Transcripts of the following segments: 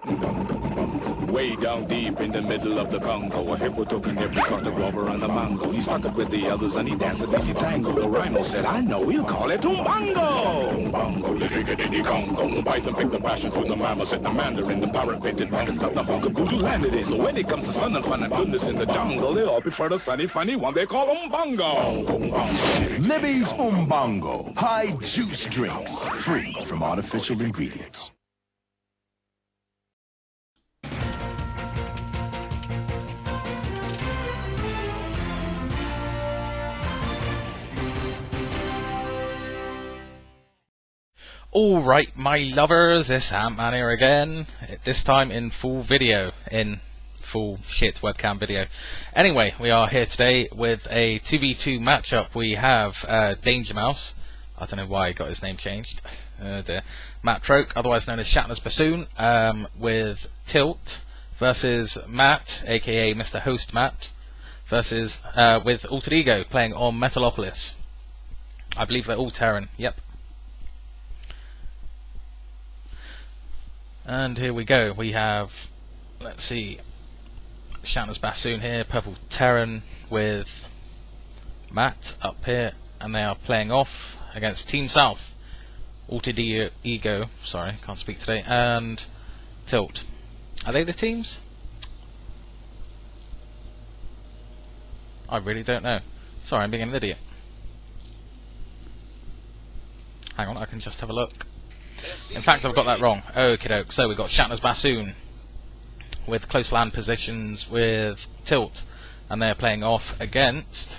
Way down deep in the middle of the Congo, a hippo took an every caught the rubber and the mango. He stuck it with the others and he danced a dingy tango. The rhino said, I know, we'll call it Umbango. Umbango, the drink it in the Congo. Python picked the passion fruit, the mama said the mandarin. The parrot painted bandits got the hunk of voodoo landed in. So when it comes to sun and fun and goodness in the jungle, they all prefer the sunny, funny one they call Umbango. Libby's Umbango. High juice drinks, free from artificial ingredients. Alright, my lovers, it's Antman here again, this time in full video, in full shit webcam video. Anyway, we are here today with a 2v2 matchup. We have Danger Mouse, I don't know why he got his name changed, Matt Troke, otherwise known as Shatner's Bassoon, with Tilt, versus Matt, aka Mr. Host Matt, versus with Altered Ego, playing on Metalopolis. I believe they're all Terran, yep. And here we go, we have, let's see, Shatner's Bassoon here, Purple Terran with Matt up here, and they are playing off against Team South, Altered Ego, sorry, can't speak today, and Tilt. Are they the teams? I really don't know. Sorry, I'm being an idiot. Hang on, I can just have a look. In fact, I've got that wrong. Okie doke. So we've got Shatner's Bassoon with close land positions with Tilt, and they're playing off against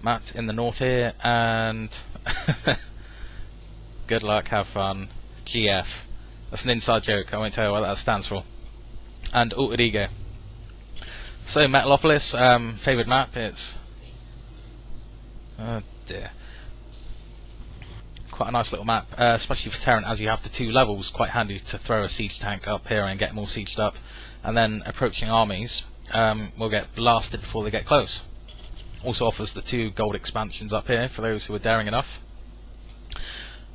Matt in the north here, and good luck, have fun. GF. That's an inside joke. I won't tell you what that stands for. And Altered Ego. So Metalopolis, favoured map. It's oh dear. Quite a nice little map, especially for Terran, as you have the two levels. Quite handy to throw a siege tank up here and get them all sieged up, and then approaching armies will get blasted before they get close. Also offers the 2 gold expansions up here for those who are daring enough.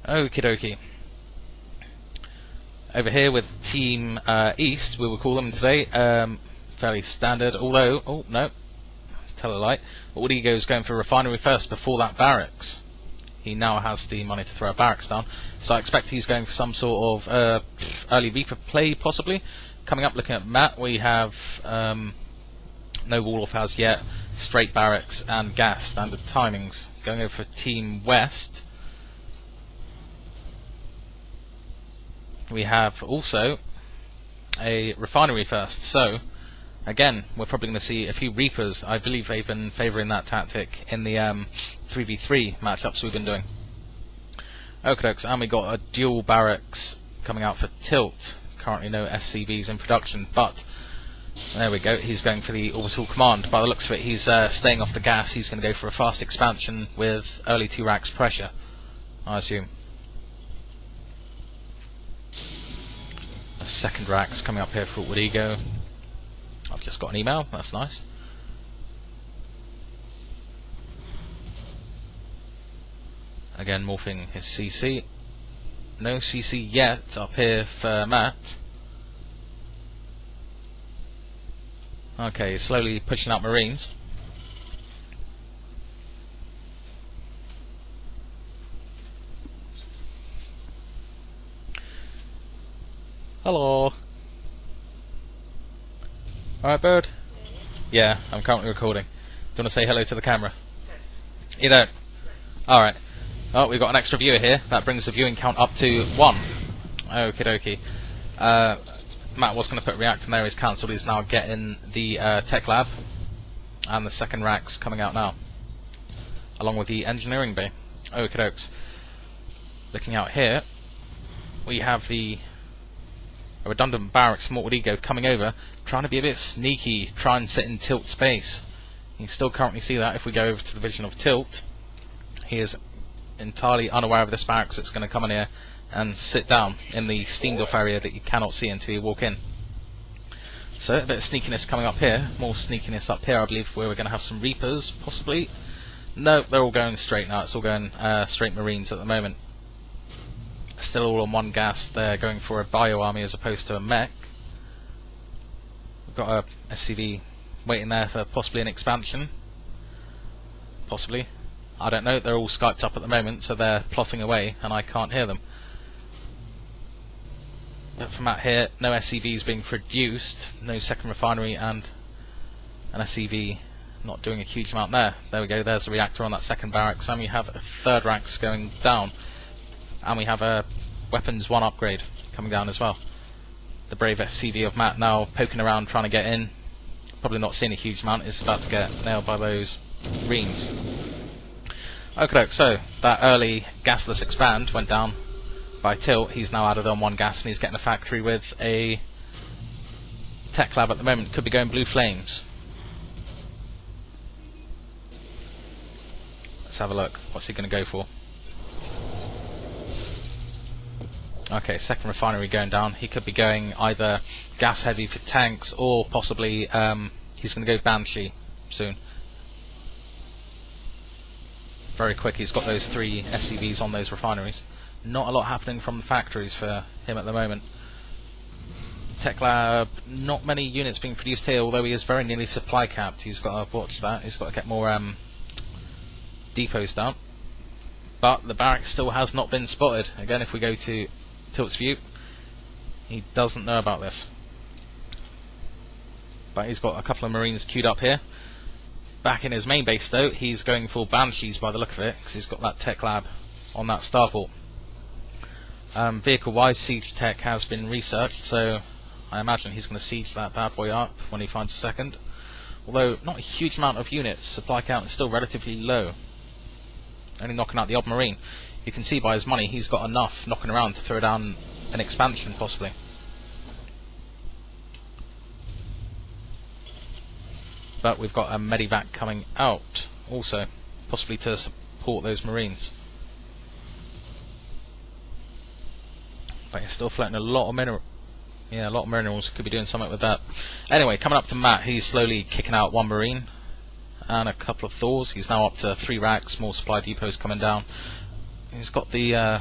Okie dokie. Over here with Team East, we will call them today, fairly standard, although, oh no, tell a lie, Altered Ego is going for refinery first before that barracks. He now has the money to throw a barracks down, so I expect he's going for some sort of early Reaper play, possibly. Coming up, looking at Matt, we have no wall off as yet, straight barracks and gas, standard timings. Going over for Team West, we have also a refinery first, so again, we're probably going to see a few Reapers. I believe they've been favouring that tactic in the 3v3 matchups we've been doing. Okey-dokes, and we got a dual barracks coming out for Tilt. Currently no SCVs in production, but there we go, he's going for the orbital command. By the looks of it, he's staying off the gas. He's going to go for a fast expansion with early 2 racks pressure, I assume. The second racks coming up here for Altered Ego. I've just got an email, that's nice. Again, morphing his CC. No CC yet up here for Matt. Okay, slowly pushing out Marines. Hello. Alright, bird? Yeah, I'm currently recording. Do you want to say hello to the camera? You don't? Alright. Oh, we've got an extra viewer here. That brings the viewing count up to 1. Okie dokie. Matt was going to put reactor there, he's cancelled. He's now getting the tech lab. And the second rack's coming out now, along with the engineering bay. Okie dokes. Looking out here, we have a redundant barracks from Altered Ego coming over, trying to be a bit sneaky, try and sit in Tilt space. You can still currently see that if we go over to the vision of Tilt. He is entirely unaware of this barracks that's going to come in here and sit down in the steamed off area that you cannot see until you walk in. So a bit of sneakiness coming up here, more sneakiness up here I believe, where we're going to have some Reapers possibly. No, they're all going straight now, it's all going straight Marines at the moment. Still all on one gas. They're going for a bio army as opposed to a mech. We've got a SCV waiting there for possibly an expansion. Possibly. I don't know. They're all Skyped up at the moment, so they're plotting away, and I can't hear them. But from out here, no SCVs being produced, no second refinery, and an SCV not doing a huge amount there. There we go, there's a reactor on that second barracks, and we have a third racks going down. And we have a weapons 1 upgrade coming down as well. The brave SCV of Matt now poking around trying to get in. Probably not seeing a huge amount, is about to get nailed by those Marines. Okay, so that early gasless expand went down by Tilt. He's now added on 1 gas and he's getting a factory with a tech lab at the moment. Could be going blue flames. Let's have a look. What's he going to go for? Okay, second refinery going down. He could be going either gas heavy for tanks or possibly he's going to go Banshee soon. Very quick, he's got those 3 SCVs on those refineries. Not a lot happening from the factories for him at the moment. Tech lab, not many units being produced here, although he is very nearly supply capped. He's got to watch that. He's got to get more depots down. But the barracks still has not been spotted. Again, if we go to Tilt's view, he doesn't know about this. But he's got a couple of Marines queued up here. Back in his main base though, he's going for Banshees by the look of it, because he's got that tech lab on that starport. Vehicle-wise, siege tech has been researched, so I imagine he's going to siege that bad boy up when he finds a second. Although, not a huge amount of units, supply count is still relatively low. Only knocking out the odd Marine. You can see by his money, he's got enough knocking around to throw down an expansion, possibly. But we've got a medivac coming out, also, possibly to support those Marines. But he's still floating a lot of minerals. Yeah, a lot of minerals. Could be doing something with that. Anyway, coming up to Matt, he's slowly kicking out 1 Marine and a couple of Thors. He's now up to 3 racks, more supply depots coming down. He's got the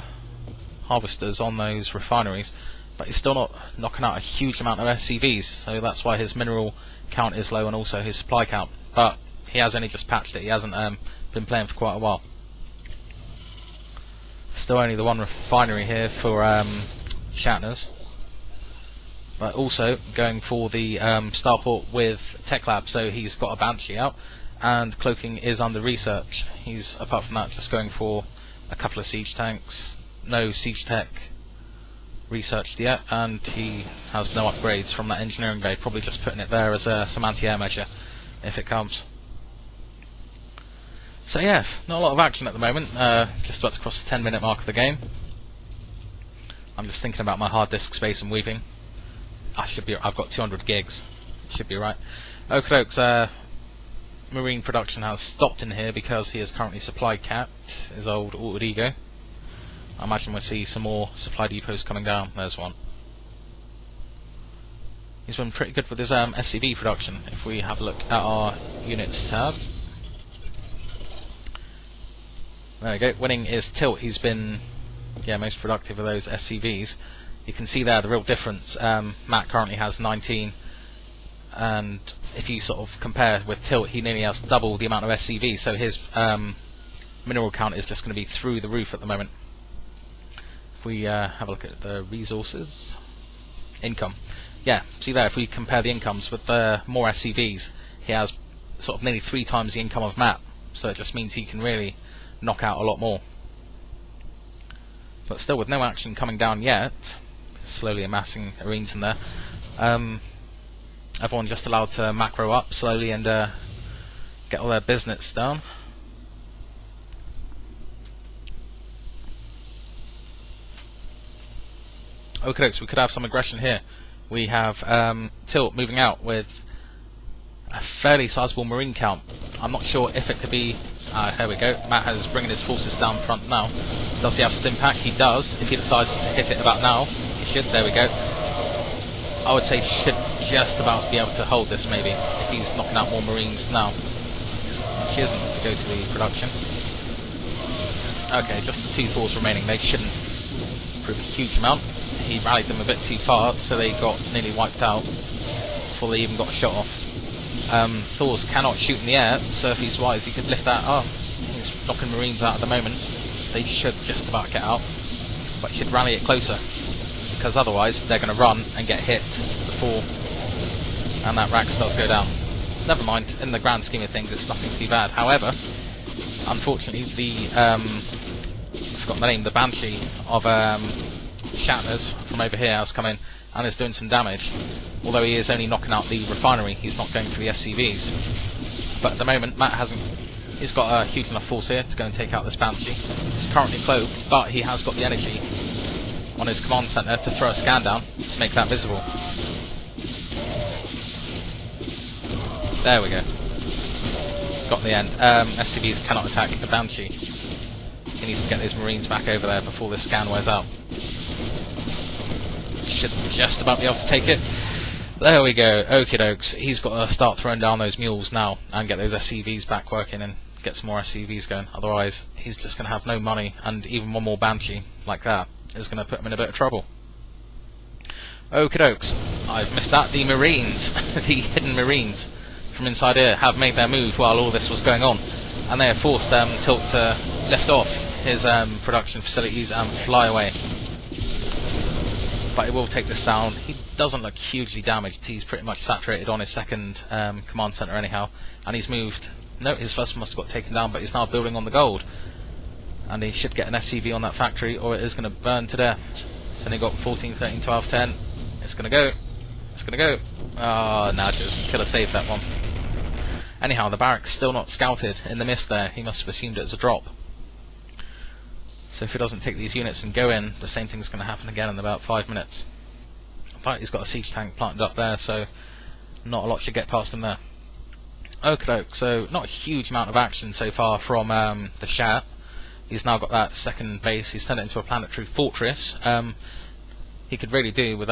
harvesters on those refineries, but he's still not knocking out a huge amount of SCVs, so that's why his mineral count is low and also his supply count. But he has only just patched it. He hasn't been playing for quite a while. Still only the 1 refinery here for Shatners, but also going for the starport with Tech Lab, so he's got a Banshee out, and cloaking is under research. He's, apart from that, just going for a couple of siege tanks. No siege tech researched yet, and he has no upgrades from that engineering bay, probably just putting it there as some anti-air measure if it comes. So yes, not a lot of action at the moment, just about to cross the 10-minute mark of the game. I'm just thinking about my hard disk space and weeping. I've got 200 gigs, should be right. Okey-dokes, Marine production has stopped in here because he is currently supply capped, his old altered ego. I imagine we'll see some more supply depots coming down. There's one. He's been pretty good with his SCV production. If we have a look at our units tab. There we go. Winning is Tilt. He's been most productive of those SCVs. You can see there the real difference. Matt currently has 19, and if you sort of compare with Tilt, he nearly has double the amount of SCVs, so his mineral count is just going to be through the roof at the moment. If we have a look at the resources, income, yeah, see there, if we compare the incomes with the more SCVs, he has sort of nearly 3 times the income of Matt, so it just means he can really knock out a lot more. But still, with no action coming down yet, slowly amassing Marines in there. Everyone just allowed to macro up slowly and get all their business done. Okay, so we could have some aggression here. We have Tilt moving out with a fairly sizable Marine count. I'm not sure if it could be... here we go. Matt is bringing his forces down front now. Does he have stim pack? He does. If he decides to hit it about now, he should. There we go. I would say should just about be able to hold this maybe, if he's knocking out more Marines now. She isn't to go to the production. Okay, just the 2 Thors remaining. They shouldn't through a huge amount. He rallied them a bit too far, so they got nearly wiped out before they even got a shot off. Thors cannot shoot in the air, so if he's wise he could lift that up. He's knocking Marines out at the moment. They should just about get out, but he should rally it closer, because otherwise they're going to run and get hit before, and that Rax does go down. Never mind, in the grand scheme of things it's nothing too bad. However, unfortunately the I've forgotten the name, the Banshee of Shatners from over here has come in and is doing some damage. Although he is only knocking out the refinery, he's not going for the SCVs. But at the moment, Matt he's got a huge enough force here to go and take out this Banshee. He's currently cloaked, but he has got the energy on his command centre to throw a scan down to make that visible. There we go. Got the end. SCVs cannot attack the Banshee. He needs to get his Marines back over there before this scan wears out. Should just about be able to take it. There we go, okie dokes. He's got to start throwing down those mules now and get those SCVs back working and get some more SCVs going. Otherwise, he's just going to have no money, and even one more Banshee like that is going to put him in a bit of trouble. Okie dokes. I've missed that. The Marines, the hidden Marines from inside here, have made their move while all this was going on, and they have forced Tilt to lift off his production facilities and fly away. But he will take this down. He doesn't look hugely damaged. He's pretty much saturated on his second command centre anyhow, and he's moved. No, his first one must have got taken down, but he's now building on the gold, and he should get an SCV on that factory or it is going to burn to death. So he got 14, 13, 12, 10. It's going to go. It's going to go. Ah, Nadgers. Killer saved that one. Anyhow, the barracks still not scouted in the mist there. He must have assumed it was a drop. So if he doesn't take these units and go in, the same thing's going to happen again in about 5 minutes. But he's got a siege tank planted up there, so not a lot should get past him there. Okay, so not a huge amount of action so far from the Shat. He's now got that second base. He's turned it into a planetary fortress. He could really do with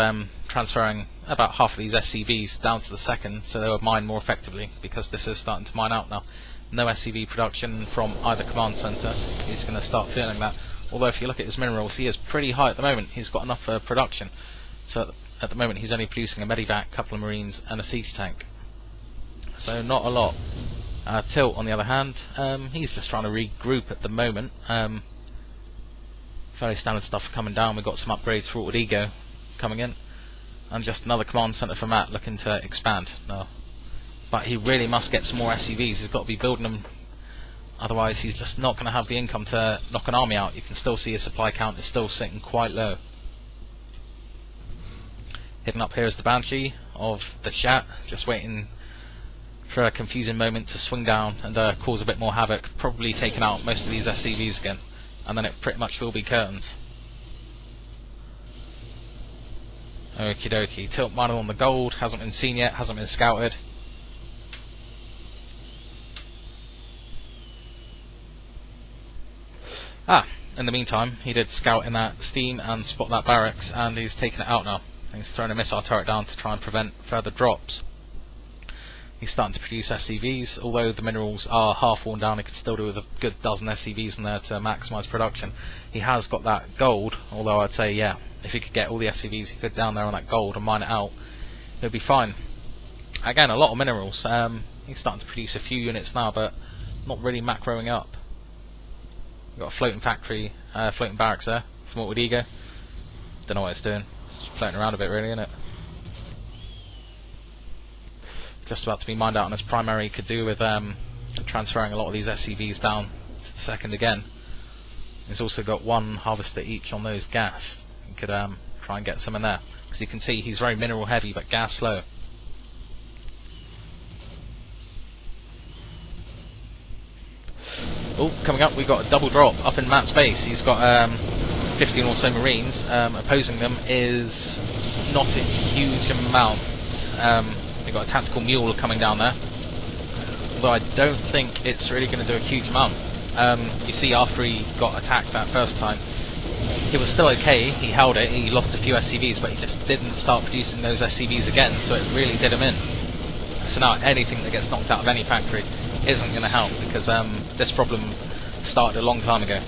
transferring about half of these SCVs down to the second, so they would mine more effectively, because this is starting to mine out now. No SCV production from either command centre. He's going to start feeling that. Although if you look at his minerals, he is pretty high at the moment. He's got enough for production. So at the moment he's only producing a medivac, a couple of marines and a siege tank. So not a lot. Tilt on the other hand, he's just trying to regroup at the moment. Fairly standard stuff coming down. We've got some upgrades for Awkward Ego coming in. And just another command centre for Matt looking to expand. No. But he really must get some more SCVs. He's got to be building them. Otherwise he's just not going to have the income to knock an army out. You can still see his supply count is still sitting quite low. Hidden up here is the Banshee of the Shat, just waiting for a confusing moment to swing down and cause a bit more havoc, probably taking out most of these SCVs again, and then it pretty much will be curtains. Okie dokie, Tilt mining on the gold, hasn't been seen yet, hasn't been scouted. In the meantime, he did scout in that steam and spot that barracks, and he's taken it out now. He's thrown a missile turret down to try and prevent further drops. He's starting to produce SCVs, although the minerals are half worn down. He could still do with a good dozen SCVs in there to maximise production. He has got that gold, although I'd say, yeah, if he could get all the SCVs he could down there on that gold and mine it out, he'll be fine. Again, a lot of minerals. He's starting to produce a few units now, but not really macroing up. We've got a floating factory, floating barracks there from Awkward Ego. Don't know what it's doing. It's floating around a bit, really, isn't it? Just about to be mined out on his primary. Could do with transferring a lot of these SCVs down to the second again. He's also got one harvester each on those gas. He could try and get some in there, because you can see he's very mineral heavy but gas slow. Oh, coming up, we've got a double drop up in Matt's base. He's got 15 or so marines. Opposing them is not a huge amount. They've got a tactical mule coming down there, although I don't think it's really going to do a huge amount. You see, after he got attacked that first time, he was still okay. He held it, he lost a few SCVs, but he just didn't start producing those SCVs again, so it really did him in. So now anything that gets knocked out of any factory isn't going to help, because this problem started a long time ago.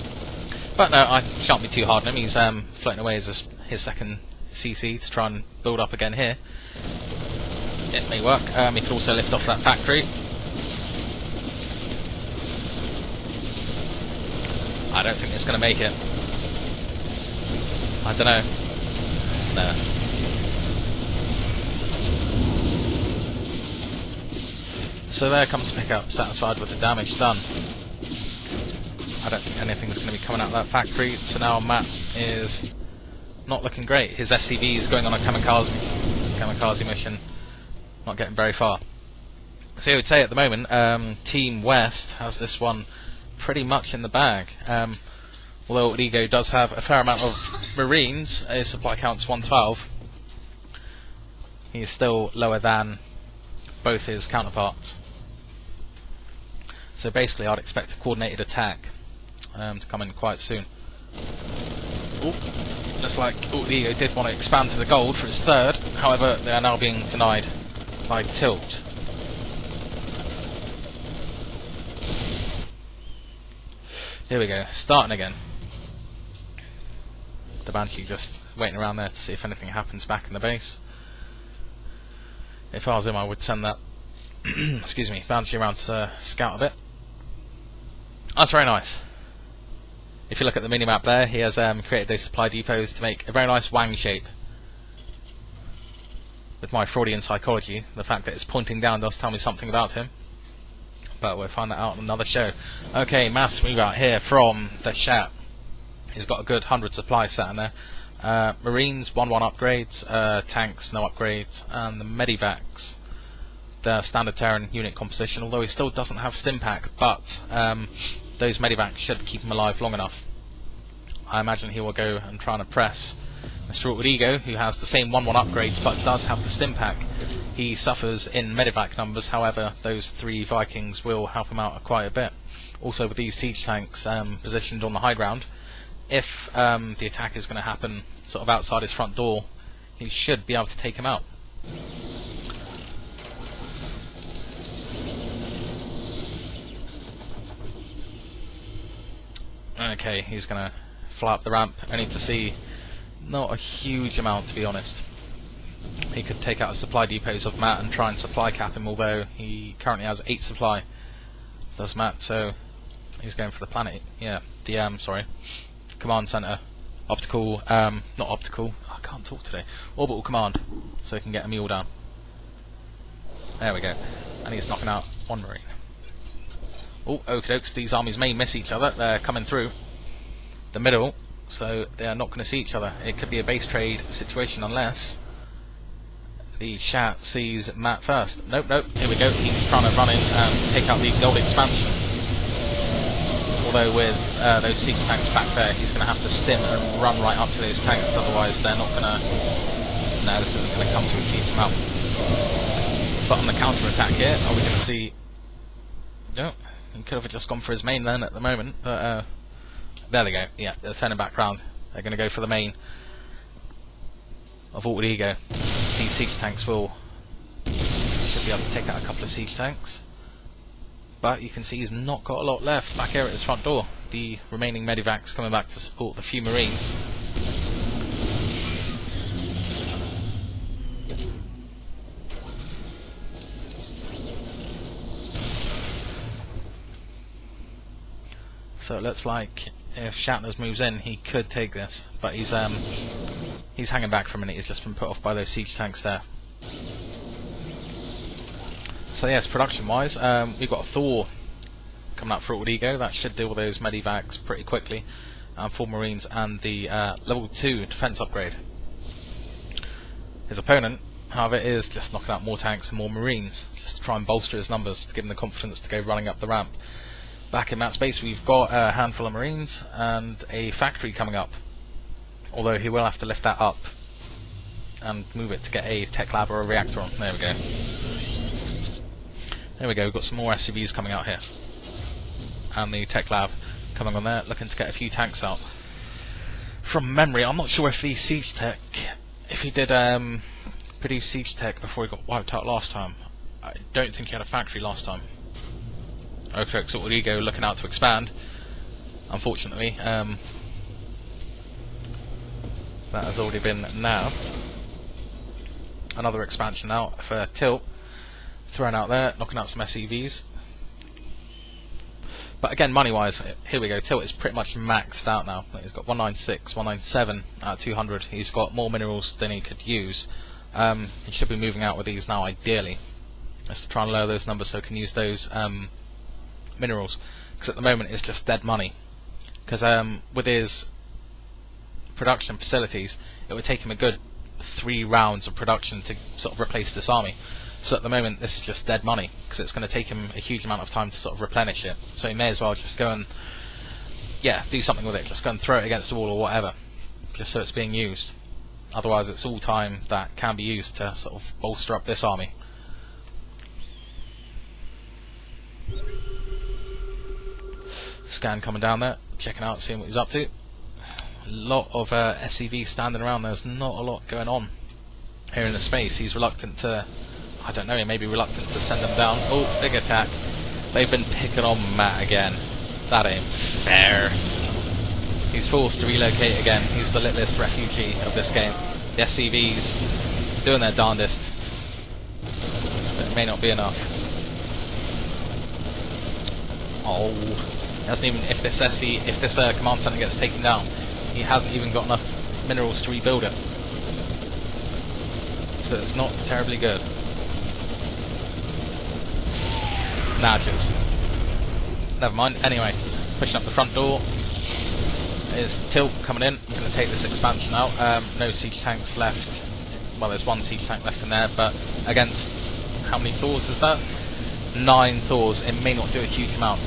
But no, I shan't be too hard on him. He's floating away as his second CC to try and build up again here. It may work. He can also lift off that factory. I don't think it's going to make it. I don't know. No. So there comes Pickup, satisfied with the damage done. I don't think anything's going to be coming out of that factory, so now Matt is not looking great. His SCV is going on a kamikaze mission, not getting very far. So I would say at the moment, Team West has this one pretty much in the bag. Although Ego does have a fair amount of Marines, his supply count's 112. He's still lower than both his counterparts. So basically I'd expect a coordinated attack to come in quite soon. Ooh, looks like Ego did want to expand to the gold for his third, however they are now being denied by Tilt. Here we go, starting again. The Banshee just waiting around there to see if anything happens back in the base. If I was him, I would send that excuse me, Banshee around to scout a bit. That's very nice. If you look at the minimap there, he has created those supply depots to make a very nice wang shape. With my Freudian psychology, the fact that it's pointing down does tell me something about him. But we'll find that out on another show. Okay, mass move out here from the Shat. He's got a good 100 supply sat in there. Marines, 1-1 upgrades, tanks, no upgrades, and the Medivacs, the standard Terran unit composition, although he still doesn't have Stimpack, but those Medivacs should keep him alive long enough. I imagine he will go and try and oppress Mr. Awkward Ego, who has the same 1-1 upgrades but does have the Stimpack. He suffers in Medivac numbers, however those 3 Vikings will help him out quite a bit. Also with these siege tanks positioned on the high ground, if the attack is going to happen sort of outside his front door, he should be able to take him out. Okay, he's going to fly up the ramp. I need to see not a huge amount, to be honest. He could take out a supply depots of Matt and try and supply cap him, although he currently has 8 supply. Does Matt, so he's going for the planet. Yeah, the sorry, command center, optical, not optical. I can't talk today. Orbital command, so he can get a mule down. There we go, and he's knocking out 1 Marine. Oh, okie dokes, these armies may miss each other. They're coming through the middle, so they are not going to see each other. It could be a base trade situation unless the Shat sees Matt first. Nope, nope, here we go. He's trying to run in and take out the gold expansion. Although with those siege tanks back there, he's going to have to stim and run right up to those tanks, otherwise they're not going to... No, this isn't going to come to a huge amount. But on the counter-attack here, are we going to see... No, he could have just gone for his main then at the moment, but there they go. Yeah, they're turning back round. They're going to go for the main of Awkward Ego. These siege tanks should be able to take out a couple of siege tanks. But you can see he's not got a lot left back here at his front door. The remaining Medivacs coming back to support the few Marines. So it looks like if Shatners moves in, he could take this, but he's hanging back for a minute. He's just been put off by those siege tanks there. So yes, production-wise, we've got a Thor coming out for Awkward Ego. That should deal with those Medivacs pretty quickly. 4 Marines and the level 2 defense upgrade. His opponent, however, is just knocking out more tanks and more Marines, just to try and bolster his numbers, to give him the confidence to go running up the ramp. Back in that space, we've got a handful of Marines and a factory coming up. Although he will have to lift that up and move it to get a tech lab or a reactor on. There we go. There we go, we've got some more SCVs coming out here. And the tech lab coming on there, looking to get a few tanks out. From memory, I'm not sure if the siege tech, if he did produce siege tech before he got wiped out last time. I don't think he had a factory last time. Okay, so Awkward Ego looking out to expand. Unfortunately, That has already been nabbed. Another expansion out for Tilt. Thrown out there, knocking out some SCVs. But again, money-wise, here we go. Tilt is pretty much maxed out now. He's got 196, 197 out of 200. He's got more minerals than he could use. He should be moving out with these now, ideally. Just to try and lower those numbers so he can use those minerals. Because at the moment it's just dead money. Because with his production facilities, it would take him a good 3 rounds of production to sort of replace this army. So at the moment this is just dead money, because it's going to take him a huge amount of time to sort of replenish it. So he may as well just go and, yeah, do something with it. Just go and throw it against the wall or whatever, just so it's being used. Otherwise it's all time that can be used to sort of bolster up this army. Scan coming down there, checking out, seeing what he's up to. A lot of SCV standing around. There's not a lot going on here in the space. He's reluctant to, I don't know, he may be reluctant to send them down. Oh, big attack. They've been picking on Matt again. That ain't fair. He's forced to relocate again. He's the litless refugee of this game. The SCVs doing their darndest, but it may not be enough. Oh, hasn't even, if this command center gets taken down, he hasn't even got enough minerals to rebuild it. So it's not terribly good. Nudges. Never mind. Anyway, pushing up the front door is Tilt coming in. I'm going to take this expansion out. No siege tanks left. Well, there's 1 siege tank left in there, but against how many Thors is that? 9 Thors. It may not do a huge amount.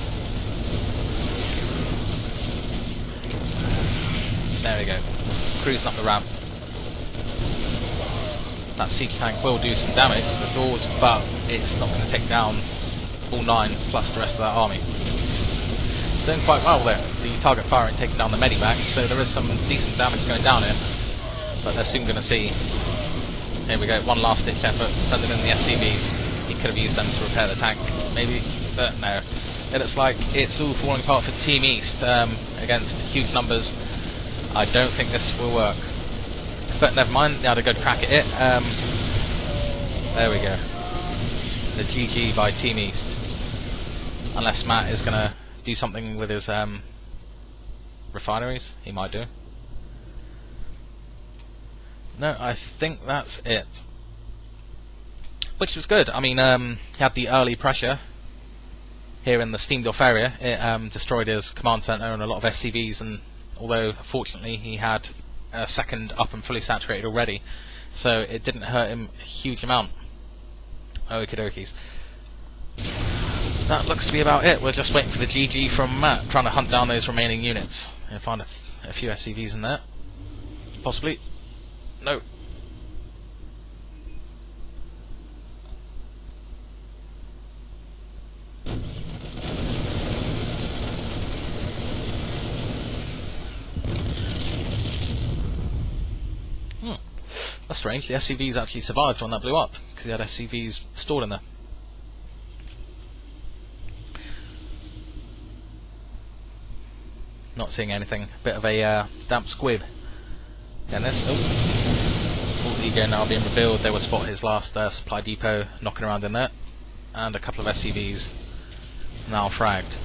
There we go. Cruising up the ramp. That siege tank will do some damage to the Thors, but it's not going to take down all 9 plus the rest of that army. It's doing quite well there. The target firing taking down the medivac, so there is some decent damage going down here. But they're soon going to see. Here we go, one last ditch effort, sending in the SCVs. He could have used them to repair the tank, maybe, but no. It looks like it's all falling apart for Team East against huge numbers. I don't think this will work. But never mind, they had a good crack at it. There we go. The GG by Team East. Unless Matt is going to do something with his refineries, he might do. No, I think that's it. Which was good. I mean, he had the early pressure here in the Steamdorf area. It destroyed his command center and a lot of SCVs, and although fortunately he had a second up and fully saturated already, so it didn't hurt him a huge amount. Okie dokies. That looks to be about it. We're just waiting for the GG from Matt, trying to hunt down those remaining units and find a few SCVs in there. Possibly. No. That's strange. The SCVs actually survived when that blew up, because he had SCVs stored in there. Not seeing anything. Bit of a damp squib. Then this. Oh. All ego now being revealed. They will spot his last supply depot knocking around in there. And a couple of SCVs now fragged.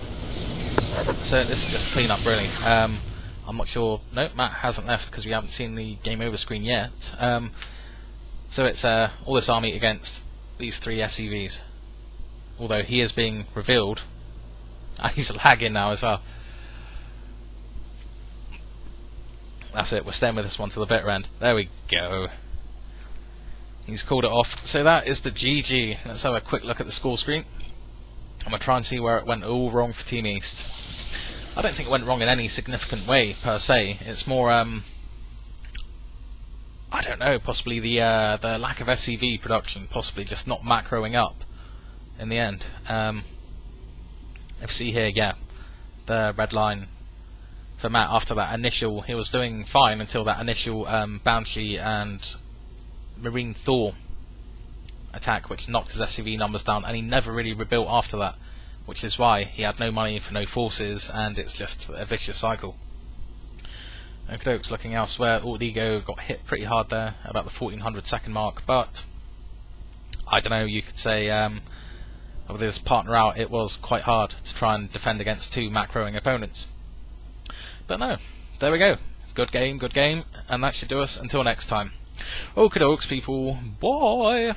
So this is just clean up, really. I'm not sure. No, Matt hasn't left because we haven't seen the game over screen yet. So it's all this army against these 3 SCVs. Although he is being revealed. He's lagging now as well. That's it, we're staying with this one to the bitter end. There we go. He's called it off. So that is the GG. Let's have a quick look at the score screen. I'm going to try and see where it went all wrong for Team East. I don't think it went wrong in any significant way, per se. It's more, I don't know, possibly the lack of SCV production, possibly just not macroing up in the end. If you see here, yeah, the red line for Matt after that initial, he was doing fine until that initial Banshee and Marine Thor attack, which knocked his SCV numbers down, and he never really rebuilt after that, which is why he had no money for no forces, and it's just a vicious cycle. Okey-dokes looking elsewhere. Ego got hit pretty hard there, about the 1400 second mark, but I don't know, you could say with his partner out, it was quite hard to try and defend against two macroing opponents. But no, there we go. Good game, and that should do us until next time. Okey-dokes, people. Bye!